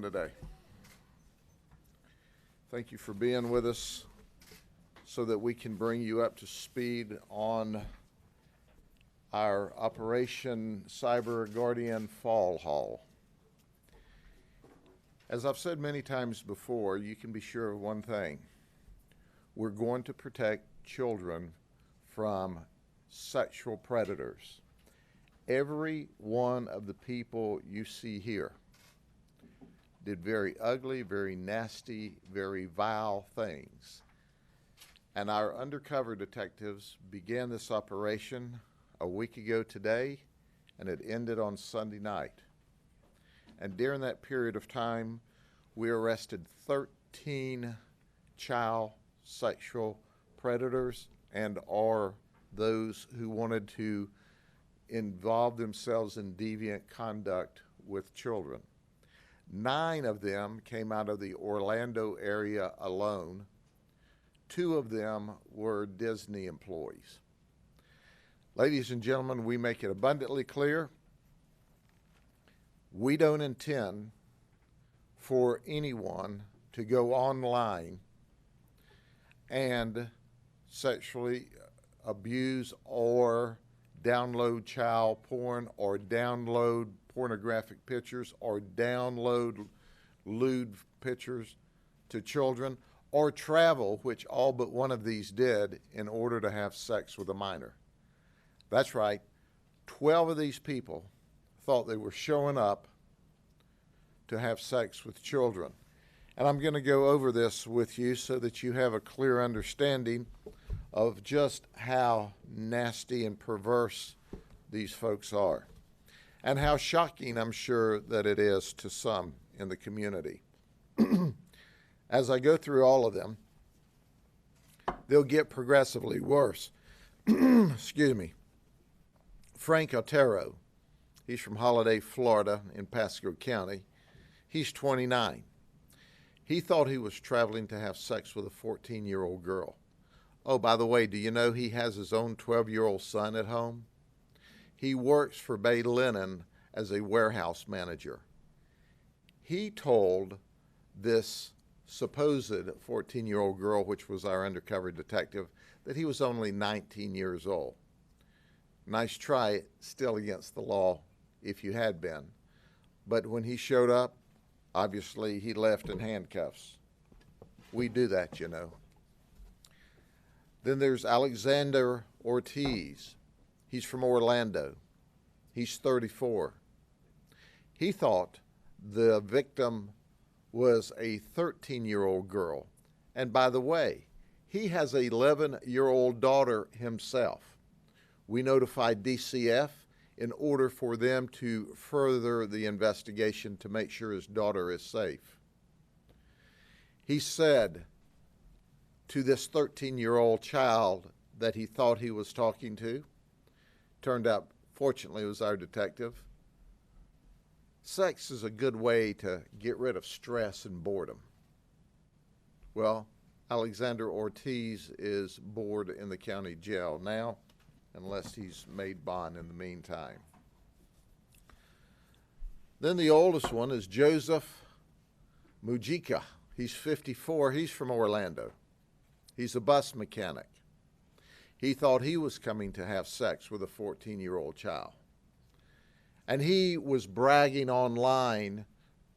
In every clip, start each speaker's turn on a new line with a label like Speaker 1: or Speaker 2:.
Speaker 1: Today. Thank you for being with us so that we can bring you up to speed on our Operation Cyber Guardian Fall Hall. As I've said many times before, you can be sure of one thing. We're going to protect children from sexual predators. Every one of the people you see here did very ugly, very nasty, very vile things. And our undercover detectives began this operation a week ago today, and it ended on Sunday night. And during that period of time, we arrested 13 child sexual predators and or those who wanted to involve themselves in deviant conduct with children. 9 of them came out of the Orlando area alone. 2 of them were Disney employees. Ladies and gentlemen, we make it abundantly clear, we don't intend for anyone to go online and sexually abuse or download child porn or download pornographic pictures or download lewd pictures to children or travel, which all but one of these did, in order to have sex with a minor. That's right, 12 of these people thought they were showing up to have sex with children. And I'm going to go over this with you so that you have a clear understanding of just how nasty and perverse these folks are, and how shocking I'm sure that it is to some in the community. As I go through all of them, they'll get progressively worse. Excuse me. Frank Otero, he's from Holiday, Florida, in Pasco County. He's 29. He thought he was traveling to have sex with a 14-year-old girl. Oh, by the way, do you know he has his own 12-year-old son at home? He works for Bay Linen as a warehouse manager. He told this supposed 14-year-old girl, which was our undercover detective, that he was only 19 years old. Nice try, still against the law if you had been. But when he showed up, obviously he left in handcuffs. We do that, you know. Then there's Alexander Ortiz. He's from Orlando. He's 34. He thought the victim was a 13-year-old girl. And by the way, he has an 11-year-old daughter himself. We notified DCF in order for them to further the investigation to make sure his daughter is safe. He said to this 13-year-old child that he thought he was talking to, turned out, fortunately, it was our detective, sex is a good way to get rid of stress and boredom. Well, Alexander Ortiz is bored in the county jail now, unless he's made bond in the meantime. Then the oldest one is Joseph Mujica. He's 54. He's from Orlando. He's a bus mechanic. He thought he was coming to have sex with a 14-year-old child. And he was bragging online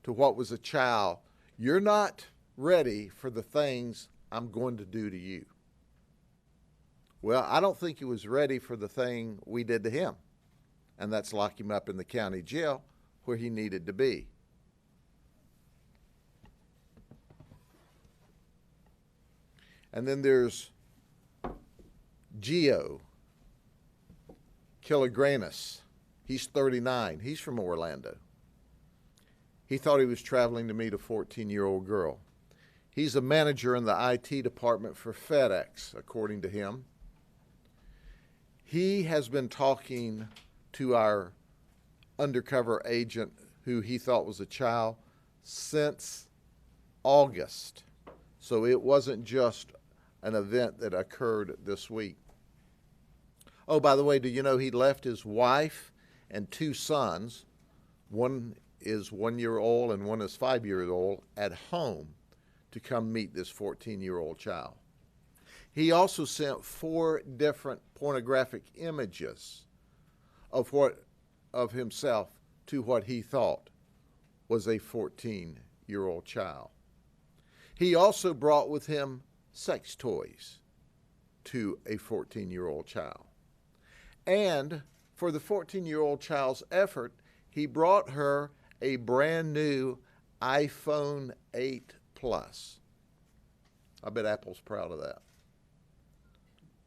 Speaker 1: to what was a child, "You're not ready for the things I'm going to do to you." Well, I don't think he was ready for the thing we did to him, and that's lock him up in the county jail where he needed to be. And then there's Gio Kilogranus. He's 39. He's from Orlando. He thought he was traveling to meet a 14-year-old girl. He's a manager in the IT department for FedEx, according to him. He has been talking to our undercover agent, who he thought was a child, since August. So it wasn't just an event that occurred this week. Oh, by the way, do you know he left his wife and 2 sons, one is 1 year old and one is 5 years old at home to come meet this 14-year-old child. He also sent 4 different pornographic images of himself to what he thought was a 14-year-old child. He also brought with him sex toys to a 14-year-old child. And for the 14-year-old child's effort, he brought her a brand new iPhone 8 Plus. I bet Apple's proud of that.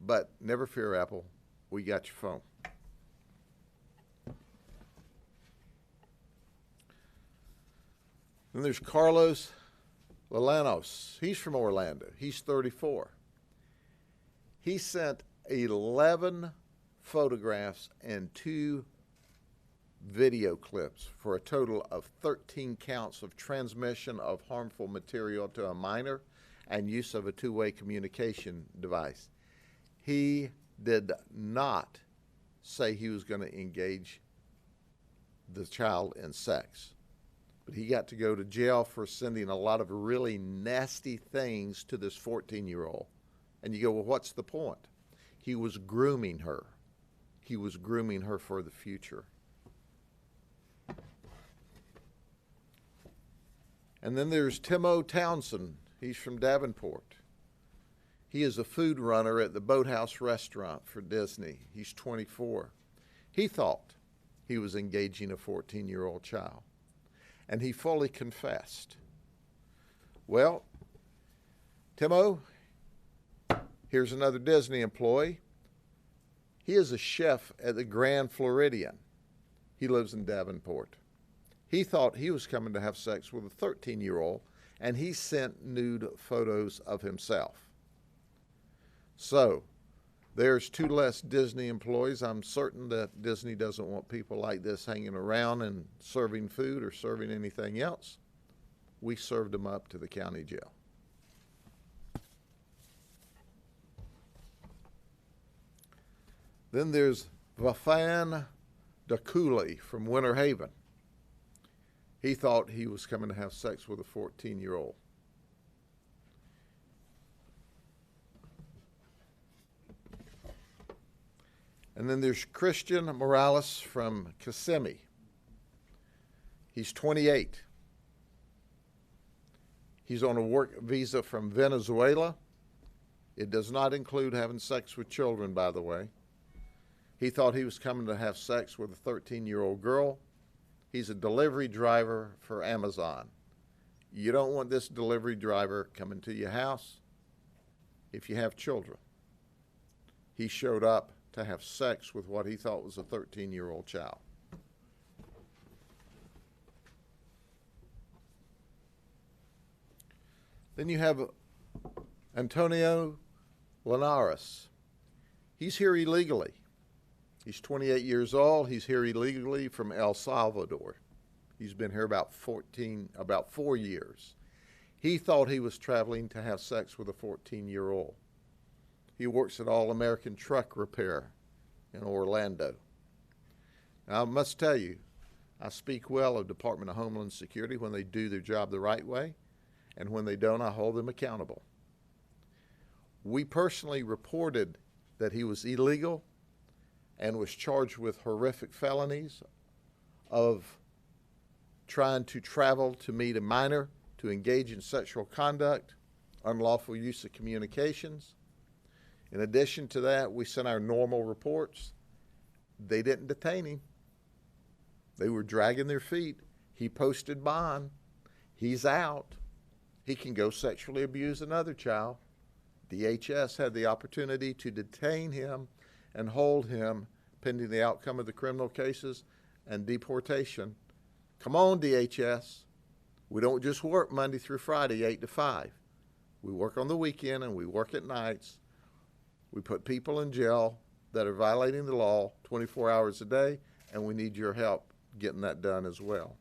Speaker 1: But never fear, Apple, we got your phone. Then there's Carlos Lalanos. He's from Orlando. He's 34. He sent 11 photographs and 2 video clips for a total of 13 counts of transmission of harmful material to a minor and use of a two-way communication device. He did not say he was going to engage the child in sex, but he got to go to jail for sending a lot of really nasty things to this 14-year-old. And you go, well, what's the point? He was grooming her. He was grooming her for the future. And then there's Timo Townsend. He's from Davenport. He is a food runner at the Boathouse restaurant for Disney. He's 24. He thought he was engaging a 14-year-old child, and he fully confessed. Well, Timo, here's another Disney employee. He is a chef at the Grand Floridian. He lives in Davenport. He thought he was coming to have sex with a 13-year-old, and he sent nude photos of himself. So, there's 2 less Disney employees. I'm certain that Disney doesn't want people like this hanging around and serving food or serving anything else. We served them up to the county jail. Then there's Vafan Dakuli from Winter Haven. He thought he was coming to have sex with a 14-year-old. And then there's Christian Morales from Kissimmee. He's 28. He's on a work visa from Venezuela. It does not include having sex with children, by the way. He thought he was coming to have sex with a 13-year-old girl. He's a delivery driver for Amazon. You don't want this delivery driver coming to your house if you have children. He showed up to have sex with what he thought was a 13-year-old child. Then you have Antonio Linares. He's here illegally. He's 28 years old. He's here illegally from El Salvador. He's been here about 4 years. He thought he was traveling to have sex with a 14-year-old. He works at All American Truck Repair in Orlando. Now, I must tell you, I speak well of Department of Homeland Security when they do their job the right way, and when they don't, I hold them accountable. We personally reported that he was illegal and was charged with horrific felonies of trying to travel to meet a minor, to engage in sexual conduct, unlawful use of communications. In addition to that, we sent our normal reports. They didn't detain him. They were dragging their feet. He posted bond. He's out. He can go sexually abuse another child. DHS had the opportunity to detain him and hold him pending the outcome of the criminal cases and deportation. Come on, DHS. We don't just work Monday through Friday, 8 to 5. We work on the weekend and we work at nights. We put people in jail that are violating the law 24 hours a day, and we need your help getting that done as well.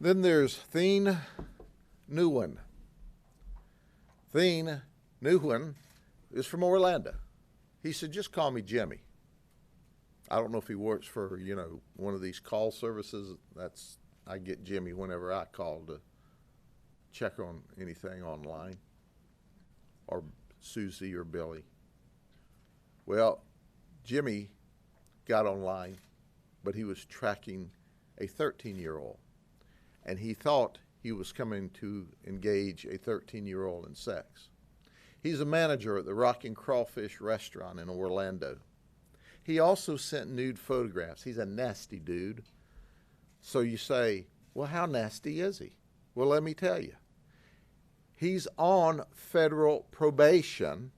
Speaker 1: Then there's Thien Nguyen. Thien Nguyen is from Orlando. He said, just call me Jimmy. I don't know if he works for, one of these call services. I get Jimmy whenever I call to check on anything online, or Susie or Billy. Well, Jimmy got online, but he was tracking a 13-year-old, and he thought he was coming to engage a 13-year-old in sex. He's a manager at the Rockin' Crawfish restaurant in Orlando. He also sent nude photographs. He's a nasty dude. So you say, well, how nasty is he? Well, let me tell you. He's on federal probation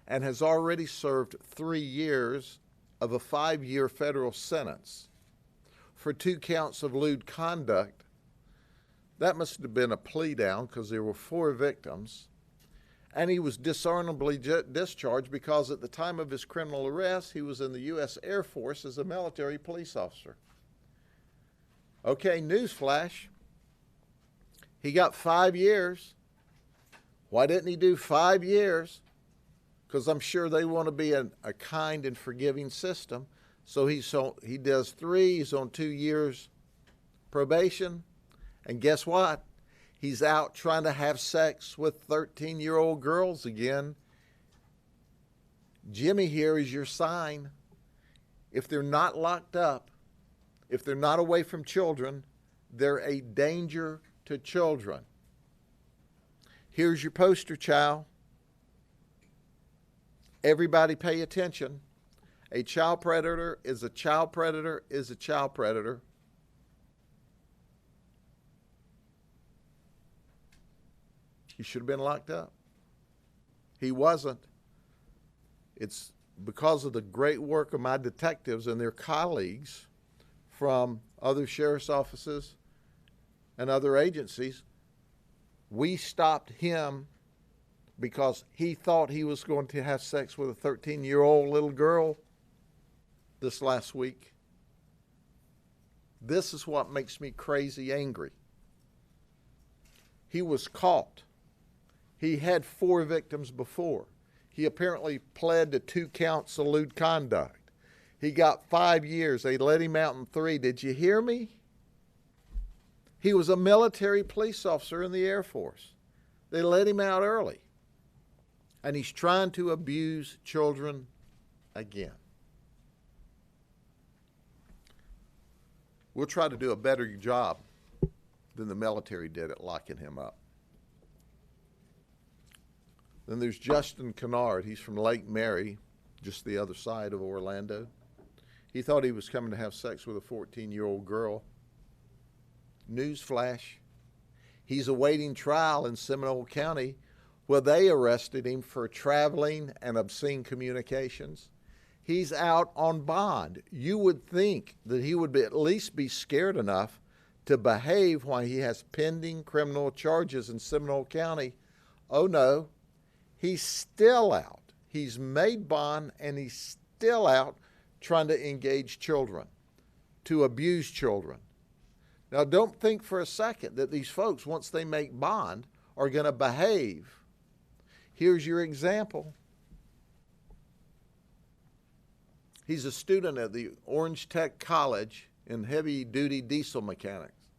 Speaker 1: and has already served 3 years of a 5-year federal sentence for 2 counts of lewd conduct. That must have been a plea down because there were 4 victims. And he was dishonorably discharged because at the time of his criminal arrest, he was in the U.S. Air Force as a military police officer. Okay, newsflash. He got 5 years. Why didn't he do 5 years? Because I'm sure they want to be a kind and forgiving system. So he does 3, he's on 2 years probation. And guess what? He's out trying to have sex with 13-year-old girls again. Jimmy here is your sign. If they're not locked up, if they're not away from children, they're a danger to children. Here's your poster child. Everybody pay attention. A child predator is a child predator is a child predator. He should have been locked up. He wasn't. It's because of the great work of my detectives and their colleagues from other sheriff's offices and other agencies. We stopped him because he thought he was going to have sex with a 13-year-old little girl this last week. This is what makes me crazy angry. He was caught. He had 4 victims before. He apparently pled to 2 counts of lewd conduct. He got 5 years. They let him out in 3. Did you hear me? He was a military police officer in the Air Force. They let him out early. And he's trying to abuse children again. We'll try to do a better job than the military did at locking him up. Then there's Justin Kennard. He's from Lake Mary, just the other side of Orlando. He thought he was coming to have sex with a 14-year-old girl. Newsflash. He's awaiting trial in Seminole County where they arrested him for traveling and obscene communications. He's out on bond. You would think that he would at least be scared enough to behave while he has pending criminal charges in Seminole County. Oh no. He's still out. He's made bond and he's still out trying to engage children, to abuse children. Now, don't think for a second that these folks, once they make bond, are going to behave. Here's your example. He's a student at the Orange Tech College in heavy-duty diesel mechanics.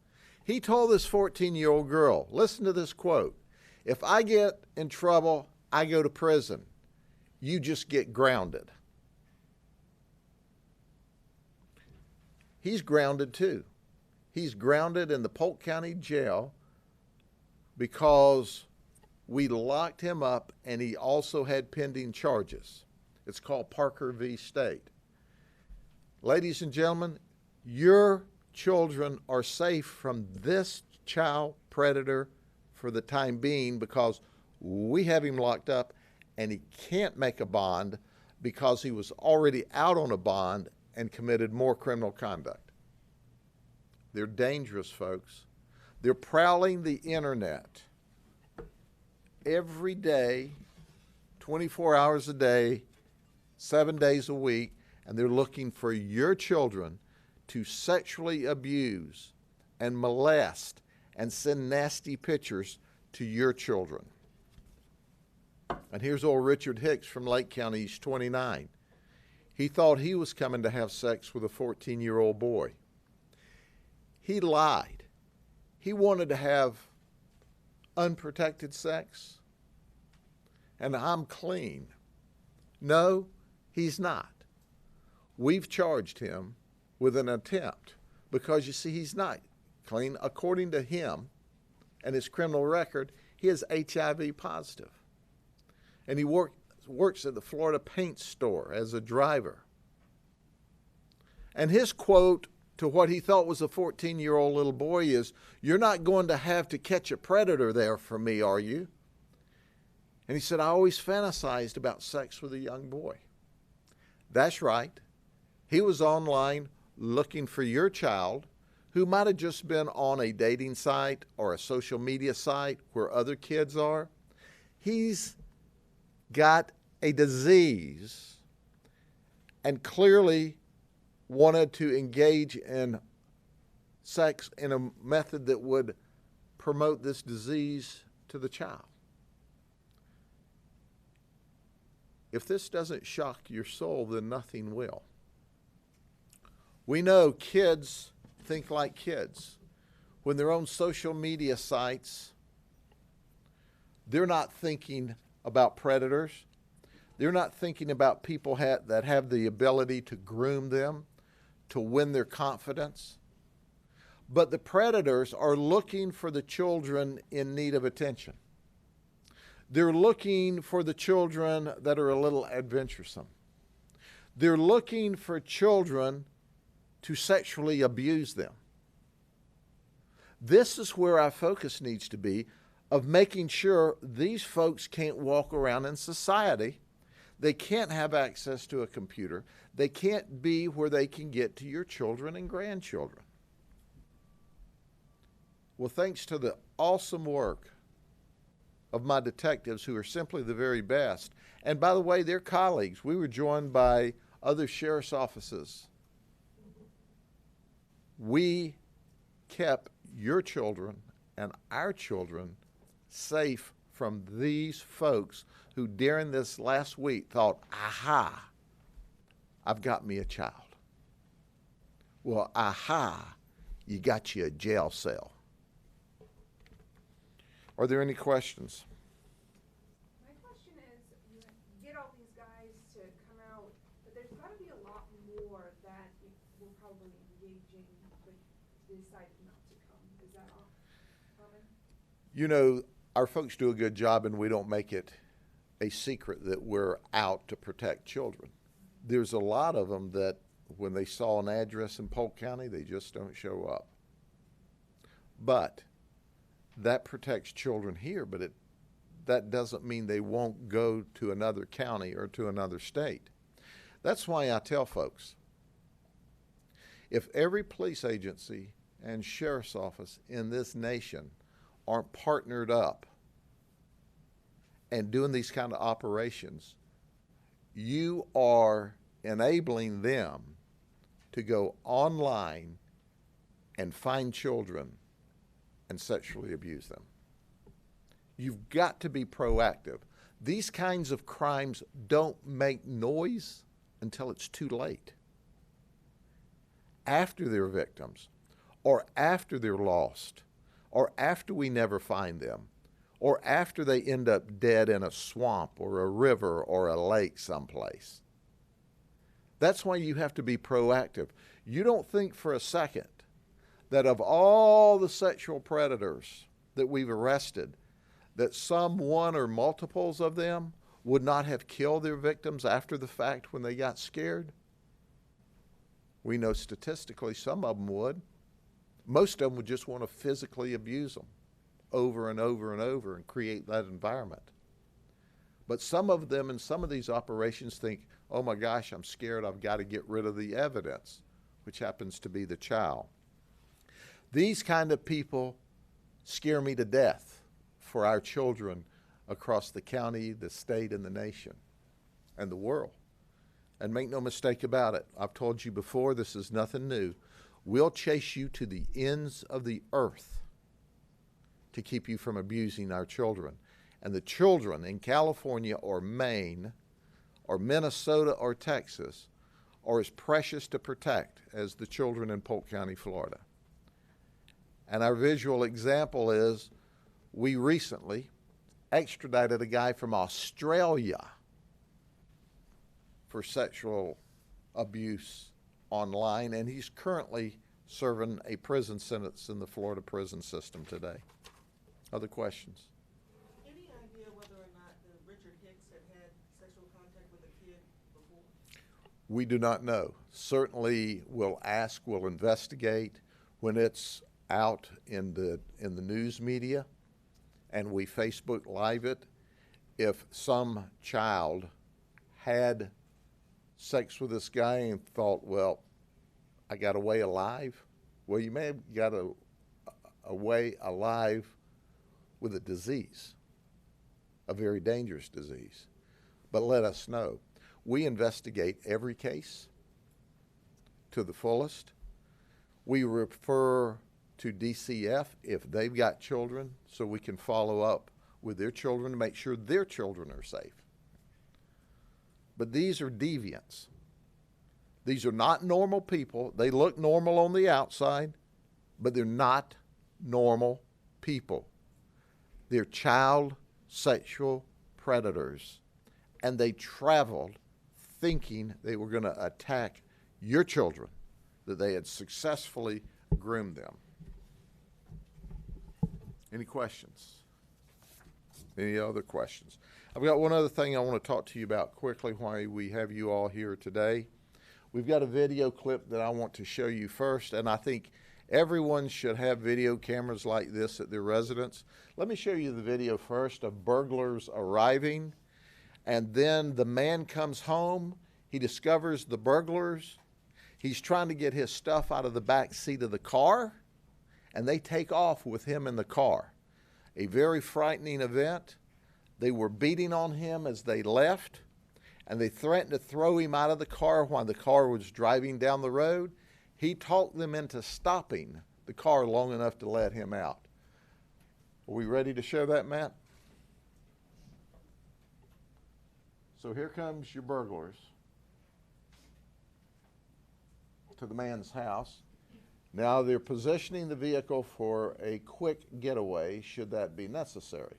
Speaker 1: He told this 14-year-old girl, listen to this quote, "If I get in trouble, I go to prison. You just get grounded." He's grounded too. He's grounded in the Polk County Jail because we locked him up and he also had pending charges. It's called Parker v. State. Ladies and gentlemen, your children are safe from this child predator for the time being because we have him locked up and he can't make a bond because he was already out on a bond and committed more criminal conduct. They're dangerous, folks. They're prowling the internet every day, 24 hours a day, 7 days a week, and they're looking for your children to sexually abuse and molest and send nasty pictures to your children. And here's old Richard Hicks from Lake County. He's 29. He thought he was coming to have sex with a 14-year-old boy. He lied. He wanted to have unprotected sex. And I'm clean. No, he's not. We've charged him with an attempt because, you see, he's not clean. According to him and his criminal record, he is HIV positive. And he works at the Florida paint store as a driver. And his quote to what he thought was a 14-year-old little boy is, "You're not going to have to catch a predator there for me, are you?" And he said, "I always fantasized about sex with a young boy." That's right. He was online looking for your child who might have just been on a dating site or a social media site where other kids are. He's got a disease and clearly wanted to engage in sex in a method that would promote this disease to the child. If this doesn't shock your soul, then nothing will. We know kids think like kids. When they're on social media sites, they're not thinking about predators. They're not thinking about people that have the ability to groom them, to win their confidence. But the predators are looking for the children in need of attention. They're looking for the children that are a little adventuresome. They're looking for children to sexually abuse them. This is where our focus needs to be, of making sure these folks can't walk around in society. They can't have access to a computer. They can't be where they can get to your children and grandchildren. Well, thanks to the awesome work of my detectives, who are simply the very best, and by the way, they're colleagues. We were joined by other sheriff's offices. We kept your children and our children safe from these folks who during this last week thought, aha, I've got me a child. Well, aha, you got you a jail cell. Are there any questions?
Speaker 2: My question is, you get all these guys to come out, but there's got to be a lot more that will probably engage in, but decide not to come. Is that all common?
Speaker 1: You know, our folks do a good job, and we don't make it a secret that we're out to protect children. There's a lot of them that when they saw an address in Polk County, they just don't show up. But that protects children here, but that doesn't mean they won't go to another county or to another state. That's why I tell folks, if every police agency and sheriff's office in this nation aren't partnered up and doing these kind of operations, you are enabling them to go online and find children and sexually abuse them. You've got to be proactive. These kinds of crimes don't make noise until it's too late. After they're victims, or after they're lost, or after we never find them, or after they end up dead in a swamp or a river or a lake someplace. That's why you have to be proactive. You don't think for a second that of all the sexual predators that we've arrested, that some one or multiples of them would not have killed their victims after the fact when they got scared? We know statistically some of them would. Most of them would just want to physically abuse them over and over and over and create that environment. But some of them in some of these operations think, oh my gosh, I'm scared, I've got to get rid of the evidence, which happens to be the child. These kind of people scare me to death for our children across the county, the state, and the nation, and the world. And make no mistake about it, I've told you before, this is nothing new. We'll chase you to the ends of the earth to keep you from abusing our children. And the children in California or Maine or Minnesota or Texas are as precious to protect as the children in Polk County, Florida. And our visual example is we recently extradited a guy from Australia for sexual abuse online, and he's currently serving a prison sentence in the Florida prison system today. Other questions?
Speaker 3: Any idea whether or not Richard Hicks had sexual contact with a kid before?
Speaker 1: We do not know. Certainly we'll ask, we'll investigate when it's out in the news media and we Facebook Live it. If some child had sex with this guy and thought, well, I got away alive. Well, you may have got away alive with a disease, a very dangerous disease. But let us know. We investigate every case to the fullest. We refer to DCF if they've got children so we can follow up with their children to make sure their children are safe. But these are deviants. These are not normal people. They look normal on the outside, but they're not normal people. They're child sexual predators, and they traveled thinking they were going to attack your children, that they had successfully groomed them. Any questions? Any other questions? I've got one other thing I want to talk to you about quickly while we have you all here today. We've got a video clip that I want to show you first, and I think everyone should have video cameras like this at their residence. Let me show you the video first of burglars arriving, and then the man comes home. He discovers the burglars. He's trying to get his stuff out of the back seat of the car, and they take off with him in the car. A very frightening event. They were beating on him as they left, and they threatened to throw him out of the car while the car was driving down the road. He talked them into stopping the car long enough to let him out. Are we ready to show that, Matt? So here comes your burglars to the man's house. Now they're positioning the vehicle for a quick getaway, should that be necessary.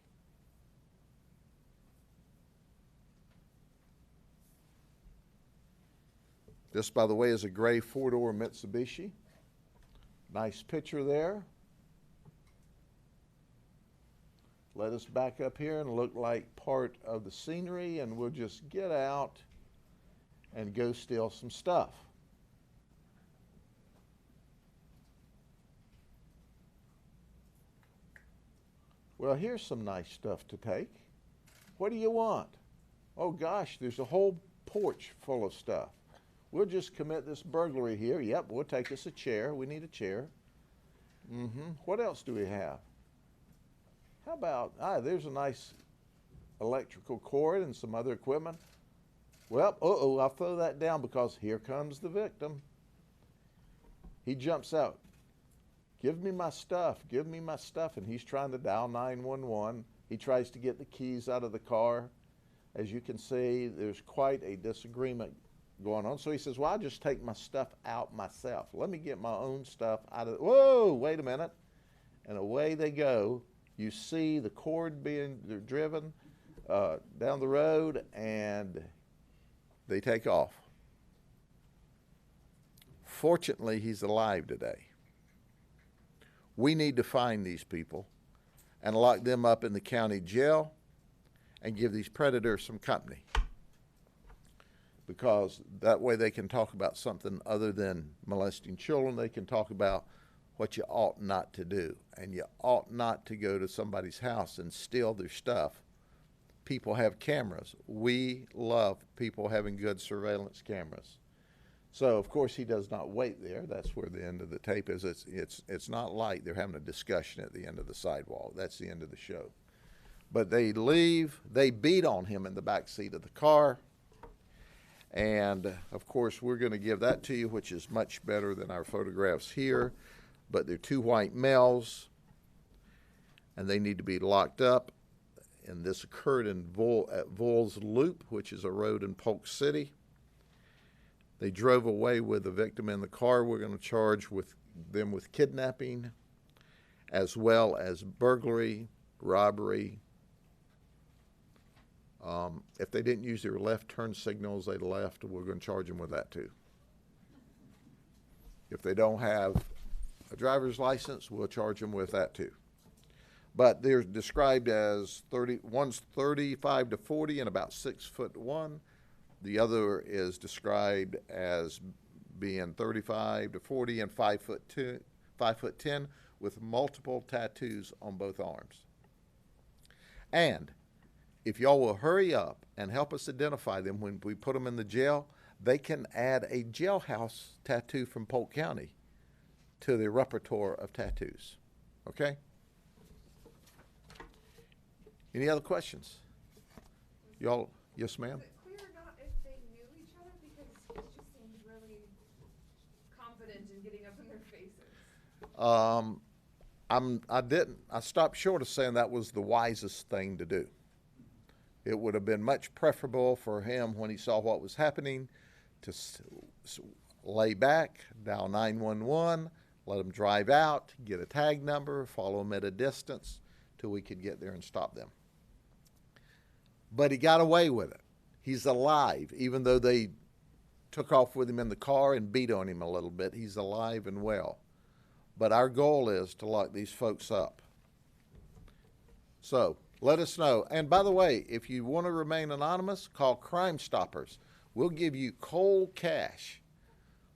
Speaker 1: This, by the way, is a gray four-door Mitsubishi. Nice picture there. Let us back up here and look like part of the scenery, and we'll just get out and go steal some stuff. Well, here's some nice stuff to take. What do you want? Oh gosh, there's a whole porch full of stuff. We'll just commit this burglary here. Yep, we'll take us a chair. We need a chair. What else do we have? How about, there's a nice electrical cord and some other equipment. Well, I'll throw that down because here comes the victim. He jumps out. Give me my stuff, give me my stuff. And he's trying to dial 911. He tries to get the keys out of the car. As you can see, there's quite a disagreement going on. So he says, well, I'll just take my stuff out myself. Let me get my own stuff out of, whoa, wait a minute. And away they go. You see the cord being driven down the road, and they take off. Fortunately, he's alive today. We need to find these people and lock them up in the county jail and give these predators some company, because that way they can talk about something other than molesting children. They can talk about what you ought not to do, and you ought not to go to somebody's house and steal their stuff. People have cameras. We love people having good surveillance cameras. So, of course, he does not wait there. That's where the end of the tape is. It's not like they're having a discussion at the end of the sidewalk. That's the end of the show. But they leave. They beat on him in the back seat of the car. And, of course, we're going to give that to you, which is much better than our photographs here. But they're two white males, and they need to be locked up and this occurred at Vols Loop, which is a road in Polk City. They drove away with the victim in the car. We're going to charge them with kidnapping, as well as burglary, robbery. If they didn't use their left turn signals, they left. We're going to charge them with that too. If they don't have a driver's license, we'll charge them with that too. But they're described as one's 35 to 40 and about 6'1". The other is described as being 35 to 40 and 5'10", with multiple tattoos on both arms. And if y'all will hurry up and help us identify them when we put them in the jail, they can add a jailhouse tattoo from Polk County to their repertoire of tattoos. Okay? Any other questions? Y'all, yes, ma'am?
Speaker 2: Is it clear or not if they knew each other? Because it just seems really confident in getting up in their faces.
Speaker 1: I stopped short of saying that was the wisest thing to do. It would have been much preferable for him, when he saw what was happening, to lay back, dial 911, let them drive out, get a tag number, follow them at a distance till we could get there and stop them. But he got away with it. He's alive, even though they took off with him in the car and beat on him a little bit. He's alive and well. But our goal is to lock these folks up. So let us know. And by the way, if you want to remain anonymous, call Crime Stoppers. We'll give you cold cash,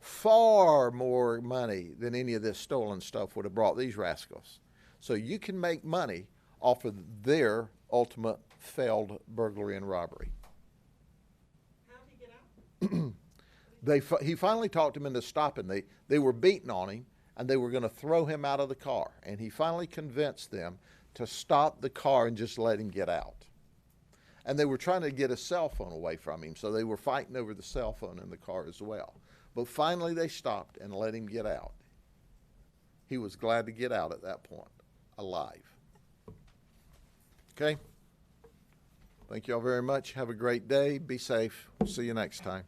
Speaker 1: far more money than any of this stolen stuff would have brought these rascals. So you can make money off of their ultimate failed burglary and robbery.
Speaker 3: How did he get out?
Speaker 1: He finally talked him into stopping. They were beating on him, and they were going to throw him out of the car. And he finally convinced them to stop the car and just let him get out. And they were trying to get a cell phone away from him, so they were fighting over the cell phone in the car as well. But finally they stopped and let him get out. He was glad to get out at that point, alive. Okay? Thank you all very much. Have a great day. Be safe. We'll see you next time.